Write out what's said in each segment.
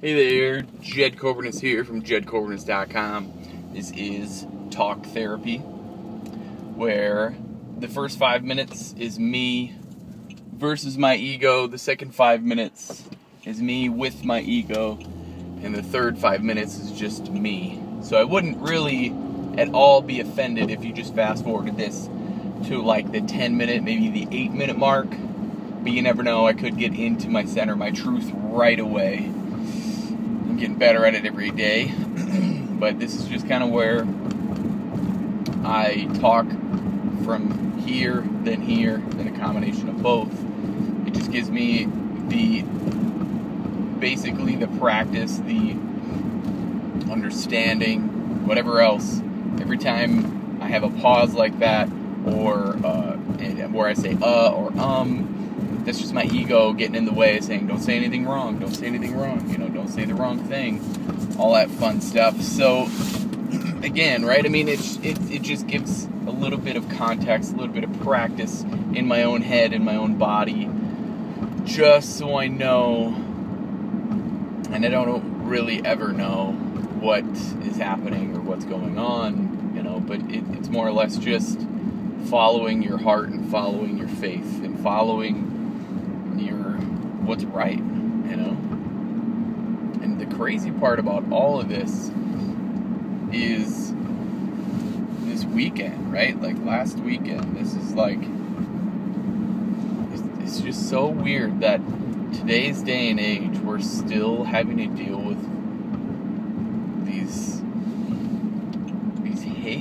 Hey there, Jed Corbernus here from JedCorbernus.com. This is Talk Therapy, where the first 5 minutes is me versus my ego, the second 5 minutes is me with my ego, and the third 5 minutes is just me. So I wouldn't really at all be offended if you just fast forwarded this to like the 10-minute, maybe the 8-minute mark, but you never know, I could get into my center, my truth right away. I'm getting better at it every day, but this is just kind of where I talk from here, then a combination of both. It just gives me basically the practice, the understanding, whatever else. Every time I have a pause like that, or where I say or that's just my ego getting in the way, saying don't say anything wrong, don't say the wrong thing, all that fun stuff. So again, right, I mean, it just gives a little bit of context, a little bit of practice in my own head, in my own body, just so I know, and I don't really ever know what is happening or what's going on, but it's more or less just following your heart and following your faith and following what's right, And the crazy part about all of this is this weekend, right? Like last weekend, this is like, it's just so weird that today's day and age, we're still having to deal with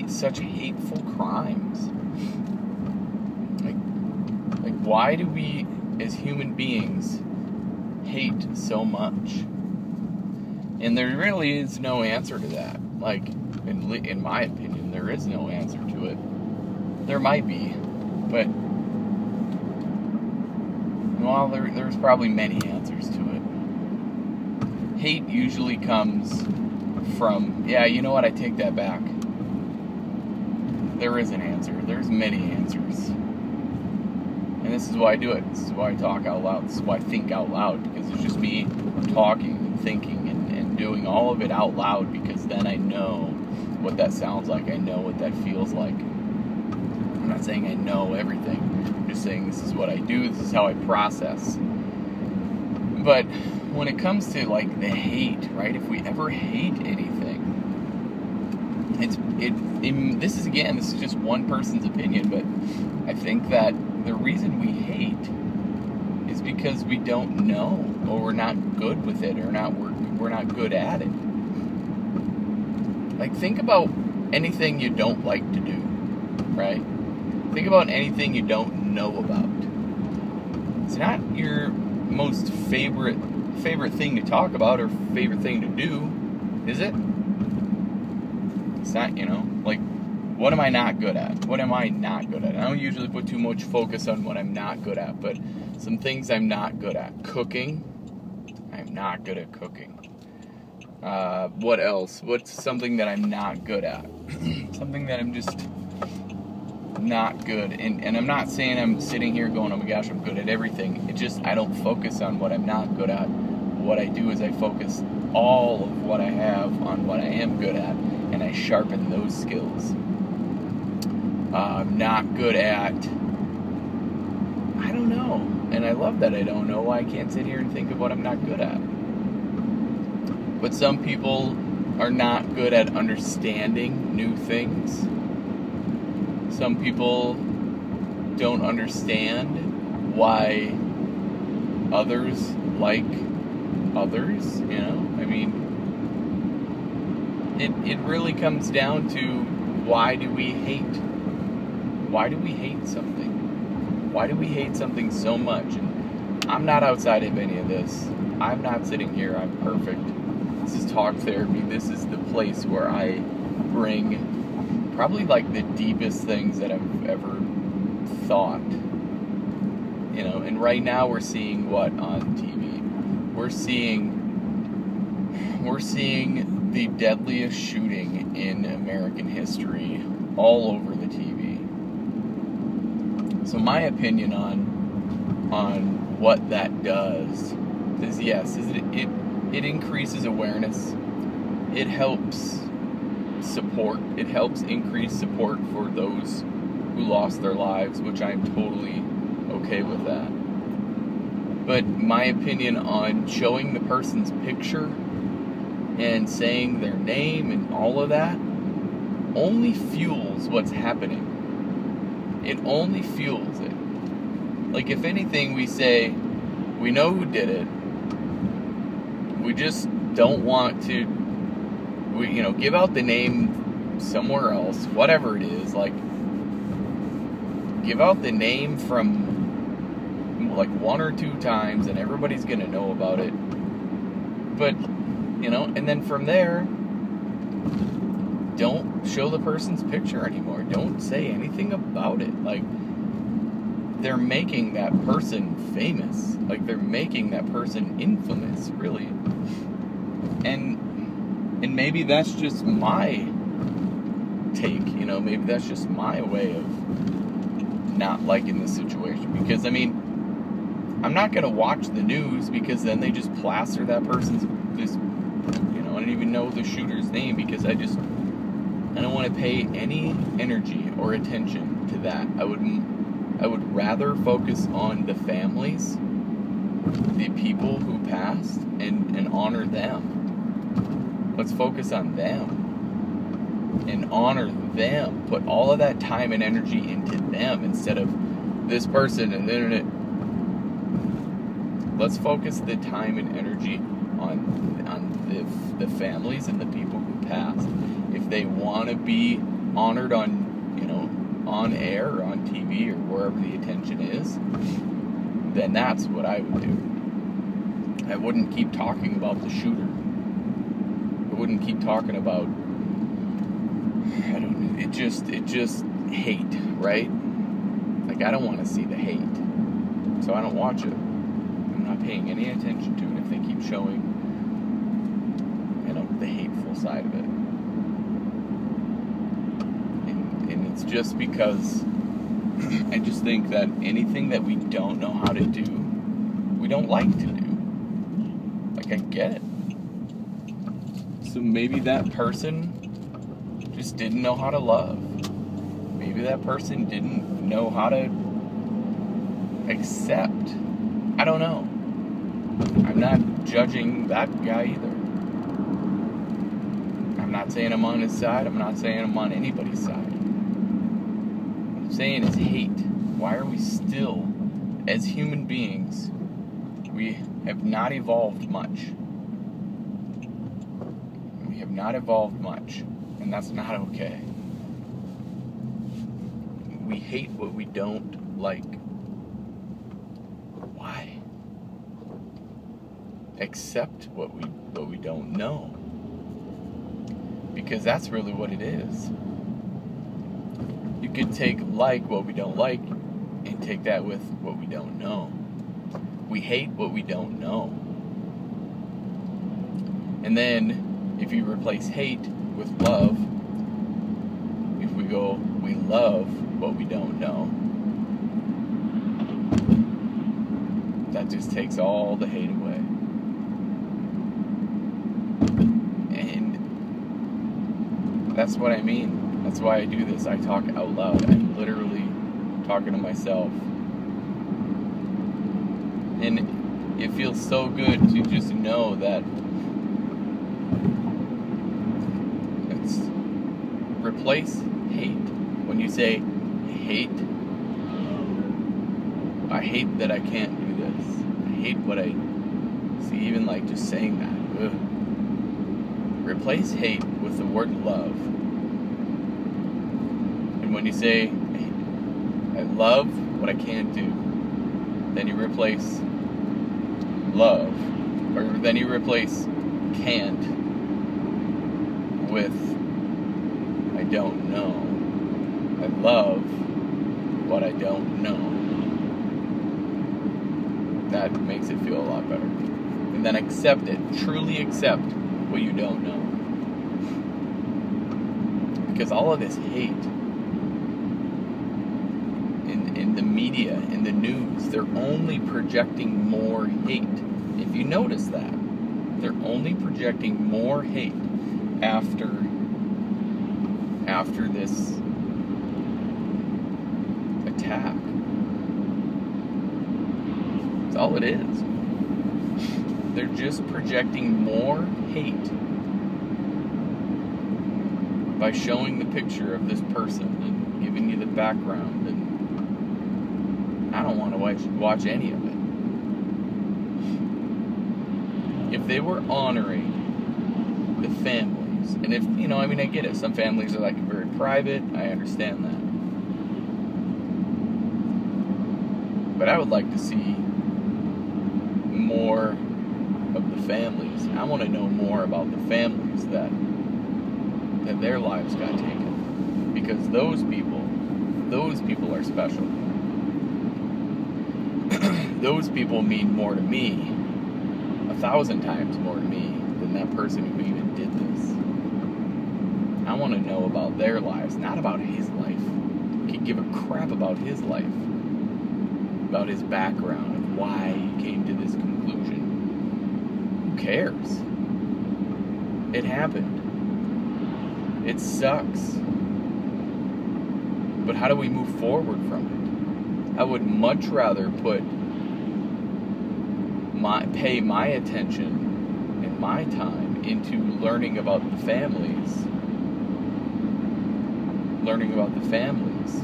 such hateful crimes. Like why do we, as human beings, hate so much? And there really is no answer to that. Like, in my opinion, there is no answer to it. There might be, but well, there's probably many answers to it. Hate usually comes from, you know what, I take that back. There is an answer. There's many answers. And this is why I do it. This is why I talk out loud. This is why I think out loud, because it's just me talking and thinking and doing all of it out loud, because then I know what that sounds like. I know what that feels like. I'm not saying I know everything. I'm just saying this is what I do. This is how I process. But when it comes to like the hate, right? If we ever hate anything, this is just one person's opinion, but I think that the reason we hate is because we don't know, or we're not good with it, or we're not good at it. Like, think about anything you don't like to do, right? Think about anything you don't know about. It's not your most favorite thing to talk about or favorite thing to do, is it? It's not, like, what am I not good at? What am I not good at? I don't usually put too much focus on what I'm not good at, but some things I'm not good at. Cooking. I'm not good at cooking. What else? What's something that I'm not good at? Something that I'm just not good. And I'm not saying I'm sitting here going, oh my gosh, I'm good at everything. It just, I don't focus on what I'm not good at. What I do is I focus all of what I have on what I am good at, and I sharpen those skills. I'm not good at, I don't know, and I love that I don't know. I can't sit here and think of what I'm not good at. But some people are not good at understanding new things. Some people don't understand why others like others, I mean, it really comes down to, why do we hate? Why do we hate something? Why do we hate something so much? And I'm not outside of any of this. I'm not sitting here, I'm perfect. This is Talk Therapy. This is the place where I bring probably like the deepest things that I've ever thought. And right now we're seeing what on TV? We're seeing the deadliest shooting in American history all over the TV. So my opinion on what that does is, yes, it increases awareness. It helps support. It helps increase support for those who lost their lives, which I'm totally okay with that. But my opinion on showing the person's picture and saying their name and all of that only fuels what's happening. It only fuels it. Like, if anything, we say, we know who did it. We just don't want to, give out the name somewhere else, whatever it is. Like, give out the name from, like, 1 or 2 times, and everybody's going to know about it. But, and then from there, don't show the person's picture anymore. Don't say anything about it. Like, they're making that person famous. Like, they're making that person infamous, really. And maybe that's just my take, maybe that's just my way of not liking the situation. Because, I'm not going to watch the news, because then they just plaster that person's, I don't even know the shooter's name, because I don't want to pay any energy or attention to that. I would rather focus on the families, the people who passed, and honor them. Let's focus on them and honor them. Put all of that time and energy into them instead of this person and the internet. Let's focus the time and energy on the families and the people who passed. If they want to be honored on air or on TV or wherever the attention is, then that's what I would do. I wouldn't keep talking about the shooter. I wouldn't keep talking about, it just hate, right? Like, I don't want to see the hate, so I don't watch it. I'm not paying any attention to it if they keep showing, the hateful side of it. And it's just because I just think that anything that we don't know how to do, we don't like to do. Like, I get it. So maybe that person just didn't know how to love. Maybe that person didn't know how to accept. I don't know. I'm not judging that guy either. I'm not saying I'm on his side. I'm not saying I'm on anybody's side. What I'm saying is hate. Why are we still, as human beings, we have not evolved much. We have not evolved much, and that's not okay. We hate what we don't like. Why? Accept what we don't know. Because that's really what it is. You could take like what we don't like and take that with what we don't know. We hate what we don't know. And then if you replace hate with love, if we go, we love what we don't know, that just takes all the hate away. And that's what I mean. That's why I do this. I talk out loud. I'm literally talking to myself. And it feels so good to just know that it's replace hate. When you say hate, I hate that I can't do this. I hate what I see, even like just saying that. Ugh. Replace hate with the word love. And when you say, I love what I can't do, then you replace love, or then you replace can't with I don't know. I love what I don't know. That makes it feel a lot better. And then accept it. Truly accept what you don't know. Because all of this hate in the media, in the news, they're only projecting more hate. If you notice that. They're only projecting more hate after this attack. That's all it is. They're just projecting more hate by showing the picture of this person and giving you the background, and I don't want to watch any of it. If they were honoring the families, and if, you know, I mean, I get it, some families are like very private, I understand that. But I would like to see more of the families. I want to know more about the families that their lives got taken, because those people are special. Those people mean more to me, 1,000 times more to me than that person who even did this. I want to know about their lives, not about his life. I could give a crap about his life, about his background, of why he came to this conclusion. Who cares? It happened. It sucks. But how do we move forward from it? I would much rather pay my attention and my time into learning about the families. Learning about the families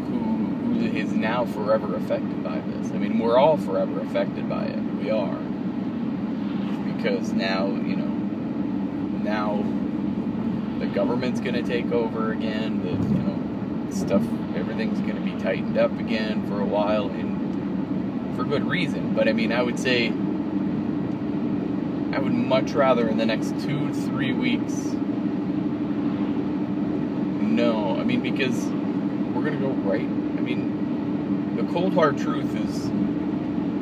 who is now forever affected by this. I mean, we're all forever affected by it. We are. Because now, you know, now the government's going to take over again. The, you know, stuff, everything's going to be tightened up again for a while, and for good reason. But I mean, I would say I would much rather in the next 2 to 3 weeks. No, I mean, because we're going to go right. I mean, the cold hard truth is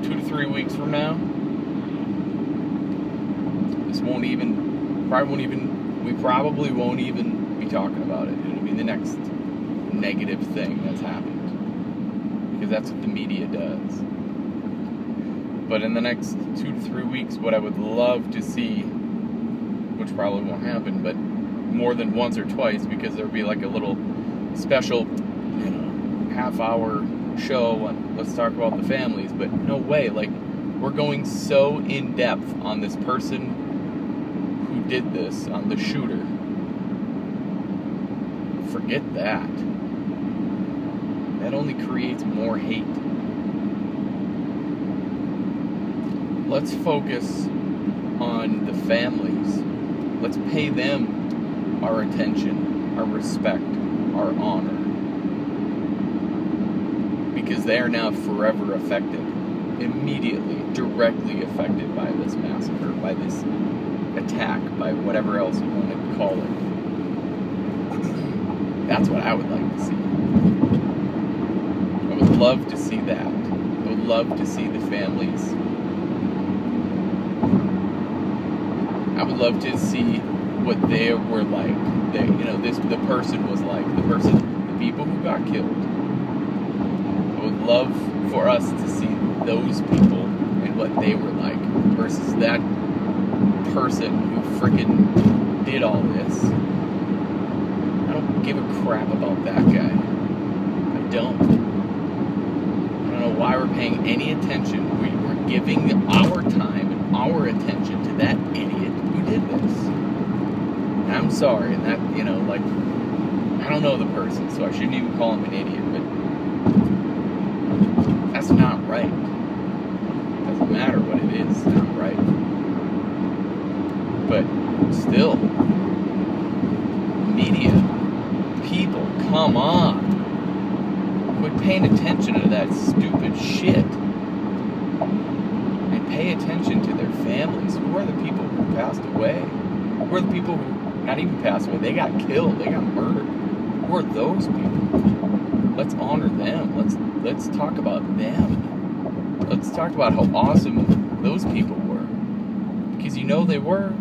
2 to 3 weeks from now, we probably won't even be talking about it. It'll be the next negative thing that's happened, because that's what the media does. But in the next 2 to 3 weeks, what I would love to see, which probably won't happen, but more than once or twice, because there'll be like a little special, you know, half-hour show on let's talk about the families. But no way, like, we're going so in depth on this person who did this, on the shooter. Forget that. That only creates more hate. Let's focus on the families. Let's pay them our attention, our respect, our honor. Because they are now forever affected, immediately, directly affected by this massacre, by this attack, by whatever else you want to call it. That's what I would like to see. I would love to see that. I would love to see the families. I would love to see what they were like. The person was like. The people who got killed. I would love for us to see those people and what they were like versus that person who freaking did all this. I don't give a crap about that guy. I don't know why we're paying any attention. We're giving our time and our attention to that idiot who did this. And I'm sorry, and that, you know, like, I don't know the person, so I shouldn't even call him an idiot, but that's not right. Doesn't matter what it is, it's not right. But still, media, people, come on. Quit paying attention to that stupid shit. And pay attention to their families. Who are the people who passed away? Who are the people who, not even passed away, they got killed, they got murdered? Who are those people? Let's honor them. Let's talk about them. Let's talk about how awesome those people were. Because you know they were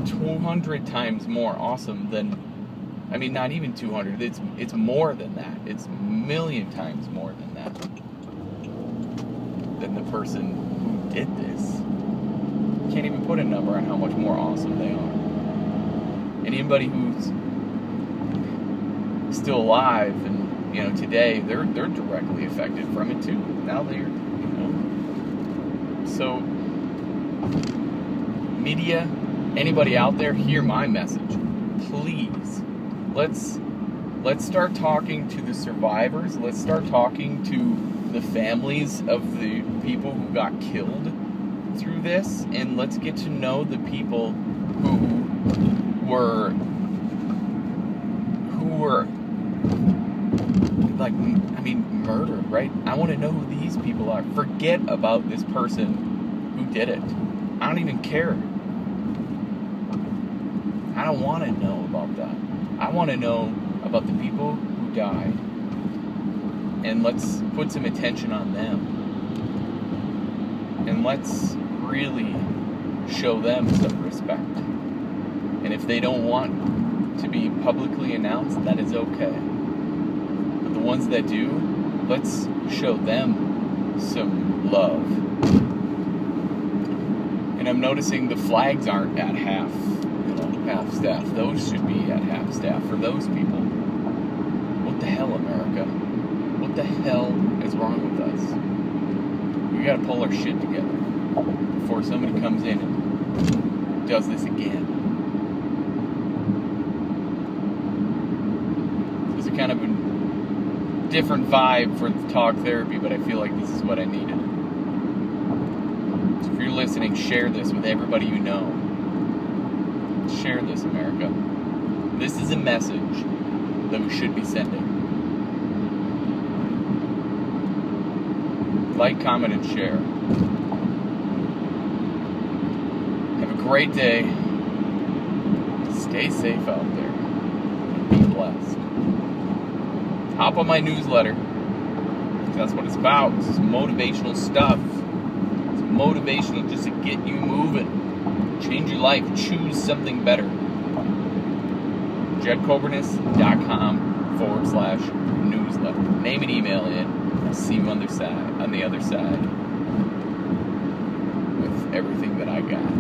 200 times more awesome than, I mean, not even 200. It's more than that. It's a million times more than that. than the person who did this. Can't even put a number on how much more awesome they are. And anybody who's still alive and, today, they're directly affected from it too. Now they're, So, media, anybody out there, hear my message. Please, let's start talking to the survivors. Let's start talking to the families of the people who got killed through this, and let's get to know the people who were murdered, right? I want to know who these people are. Forget about this person who did it. I don't even care. I don't want to know about that. I want to know about the people who died. And let's put some attention on them. And let's really show them some respect. And if they don't want to be publicly announced, that is okay. But the ones that do, let's show them some love. And I'm noticing the flags aren't at half staff. Those should be at half staff for those people. What the hell, America? What the hell is wrong with us? We gotta pull our shit together before somebody comes in and does this again. There's a kind of a different vibe for the talk therapy, but I feel like this is what I needed. So if you're listening, share this with everybody you know. Share this, America. This is a message that we should be sending. Like, comment, and share. Have a great day. Stay safe out there. Be blessed. Hop on my newsletter. That's what it's about. This is motivational stuff. It's motivational just to get you moving. Change your life. Choose something better. JedCoburnis.com/newsletter. Name and email in. I'll see you on the other side with everything that I got.